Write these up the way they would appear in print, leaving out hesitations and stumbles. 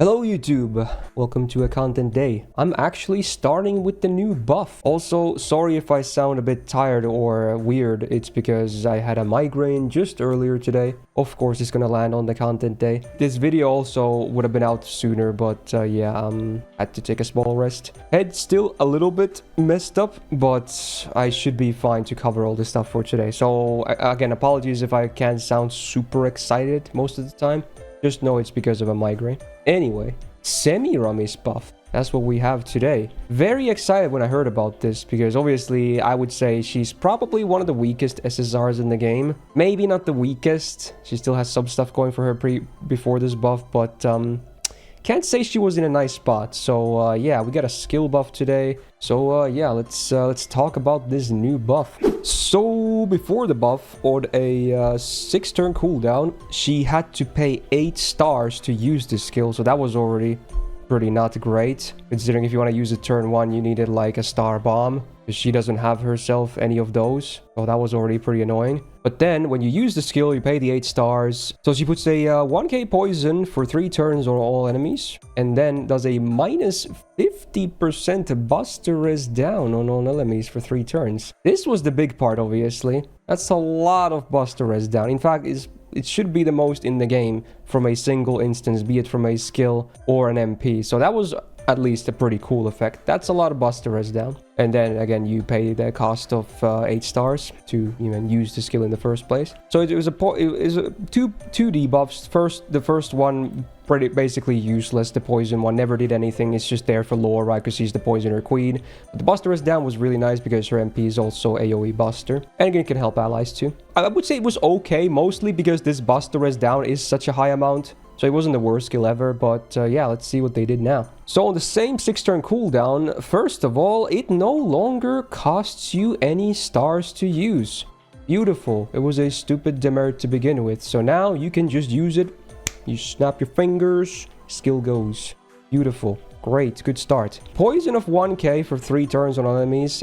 Hello YouTube, welcome to a content day. I'm actually starting with the new buff. Also, sorry if I sound a bit tired or weird, it's because I had a migraine just earlier today. Of course, it's gonna land on the content day. This video also would have been out sooner, but had to take a small rest. Head still a little bit messed up, but I should be fine to cover all this stuff for today. So again, apologies if I can't sound super excited most of the time. Just know it's because of a migraine. Anyway, Semiramis buff. That's what we have today. Very excited when I heard about this because obviously I would say she's probably one of the weakest SSRs in the game. Maybe not the weakest. She still has some stuff going for her before this buff, but can't say she was in a nice spot. So yeah, we got a skill buff today. So yeah, let's talk about this new buff. So before the buff, on a 6-turn cooldown, she had to pay 8 stars to use this skill. So that was already pretty not great, considering if you want to use it turn 1, you needed like a star bomb, because she doesn't have herself any of those. So that was already pretty annoying. But then when you use the skill, you pay the 8 stars. So she puts a 1k poison for 3 turns on all enemies, and then does a minus 50% buster res down on all enemies for 3 turns. This was the big part, obviously. That's a lot of buster res down. In fact, it should be the most in the game from a single instance, be it from a skill or an MP. So that was at least a pretty cool effect. That's a lot of buster res down. And then again, you pay the cost of 8 stars to even use the skill in the first place. So it was two debuffs. The first one pretty basically useless. The poison one never did anything. It's just there for lore, right? Because she's the poisoner queen. But the buster res down was really nice because her MP is also AoE buster, and again, it can help allies too. I would say it was okay, mostly because this buster res down is such a high amount. So it wasn't the worst skill ever, but yeah, let's see what they did now. So on the same 6-turn cooldown, first of all, it no longer costs you any stars to use. Beautiful. It was a stupid demerit to begin with. So now you can just use it. You snap your fingers, skill goes. Beautiful. Great, good start. Poison of 1k for 3 turns on enemies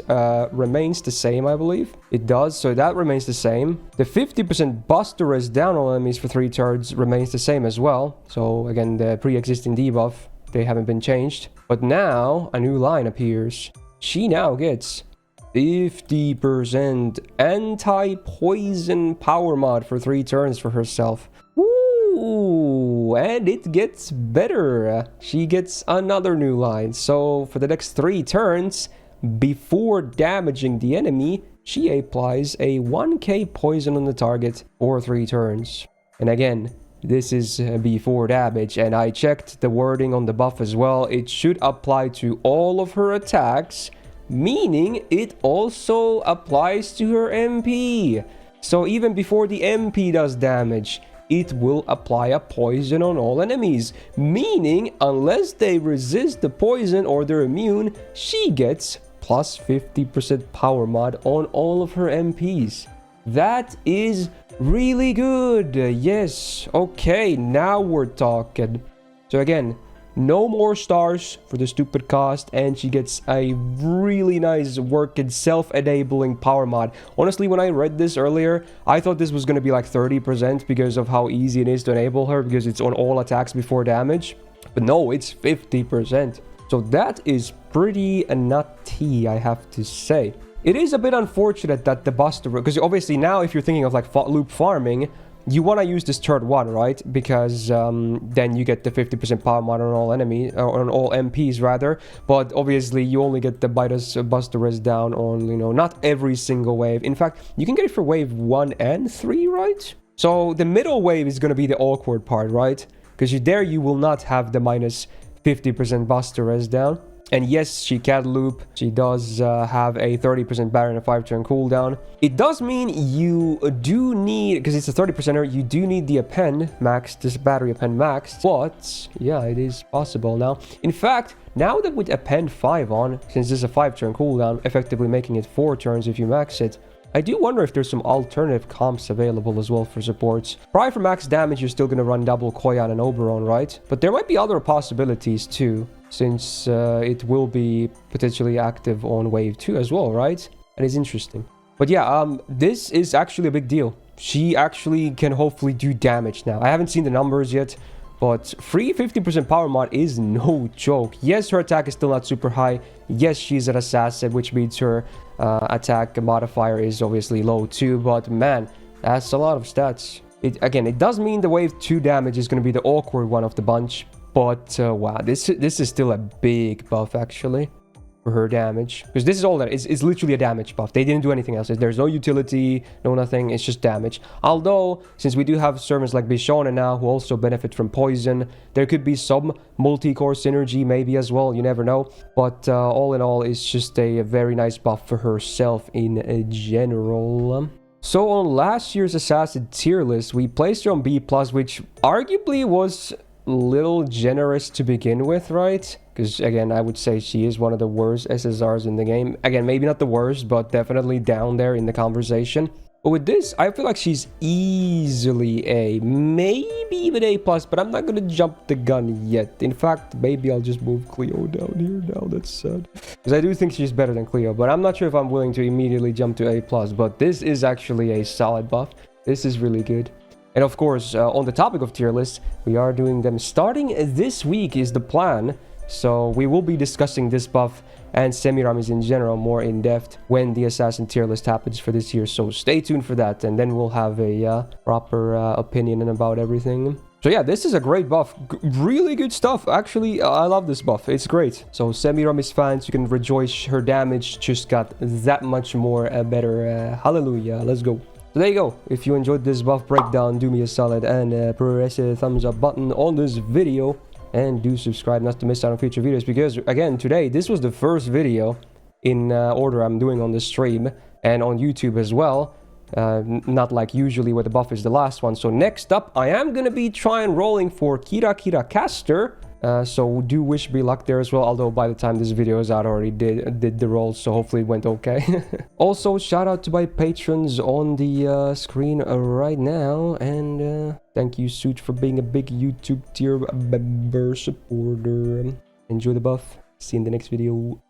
remains the same, I believe. It does, so that remains the same. The 50% buster res down on enemies for 3 turns remains the same as well. So again, the pre-existing debuff, they haven't been changed. But now, a new line appears. She now gets 50% anti-poison power mod for 3 turns for herself. Ooh, and it gets better. She gets another new line. So for the next 3 turns, before damaging the enemy, she applies a 1k poison on the target for 3 turns. And again, this is before damage, and I checked the wording on the buff as well. It should apply to all of her attacks, meaning it also applies to her MP. So even before the MP does damage, it will apply a poison on all enemies, meaning unless they resist the poison or they're immune, she gets plus 50% power mod on all of her MPs. That is really good. Yes. Okay, now we're talking. So again, no more stars for the stupid cost, and she gets a really nice working self-enabling power mod. Honestly, when I read this earlier, I thought this was going to be like 30% because of how easy it is to enable her, because it's on all attacks before damage. But no, it's 50%. So that is pretty nutty, I have to say. It is a bit unfortunate that the buster, because obviously now if you're thinking of like loop farming, you want to use this turn 1, right? Because then you get the 50% power mod on all enemies, or on all MPs rather. But obviously you only get the buster res down on, you know, not every single wave. In fact, you can get it for wave 1 and 3, right? So the middle wave is going to be the awkward part, right? Because there you will not have the minus 50% buster res down. And yes, she can loop. She does have a 30% barrier and a 5-turn cooldown. It does mean you do need, because it's a 30%er, you do need the append maxed, this battery append maxed. But yeah, it is possible now. In fact, now that with append 5 on, since this is a 5-turn cooldown, effectively making it 4 turns if you max it, I do wonder if there's some alternative comps available as well for supports. Probably for max damage, you're still going to run double Koyan and Oberon, right? But there might be other possibilities too, since it will be potentially active on wave 2 as well, right? And it's interesting. But yeah, this is actually a big deal. She actually can hopefully do damage now. I haven't seen the numbers yet, But free 50% power mod is no joke. Yes, her attack is still not super high. Yes, she's an assassin, which means her attack modifier is obviously low too. But man, that's a lot of stats. Again, it does mean the wave 2 damage is going to be the awkward one of the bunch. But wow, this is still a big buff actually for her damage, because this is all that it's literally a damage buff. They didn't do anything else. There's no utility, no nothing. It's just damage. Although since we do have servants like Bishona now who also benefit from poison, there could be some multi-core synergy maybe as well. You never know. But all in all, it's just a very nice buff for herself in general. So on last year's assassin tier list, we placed her on B+, which arguably was little generous to begin with, right? Because again, I would say she is one of the worst SSRs in the game. Again, maybe not the worst, but definitely down there in the conversation. But with this, I feel like she's easily A, maybe even A+, but I'm not gonna jump the gun yet. In fact, maybe I'll just move Cleo down here now. That's sad, because I do think she's better than Cleo, but I'm not sure if I'm willing to immediately jump to A+. But this is actually a solid buff. This is really good. And of course, on the topic of tier lists, we are doing them starting this week is the plan. So we will be discussing this buff and Semiramis in general more in depth when the assassin tier list happens for this year. So stay tuned for that, and then we'll have a proper opinion about everything. So yeah, this is a great buff. Really good stuff. Actually, I love this buff. It's great. So Semiramis fans, you can rejoice. Her damage just got that much more better. Hallelujah. Let's go. So there you go. If you enjoyed this buff breakdown, do me a solid and press the thumbs up button on this video. And do subscribe not to miss out on future videos, because again, today, this was the first video in order I'm doing on the stream and on YouTube as well. Not like usually where the buff is the last one. So next up, I am going to be trying rolling for Kira Caster. So do wish me luck there as well, although by the time this video is out, I already did the roll, so hopefully it went okay. Also, shout out to my patrons on the screen right now, and thank you, Suit, for being a big YouTube tier member supporter. Enjoy the buff. See you in the next video.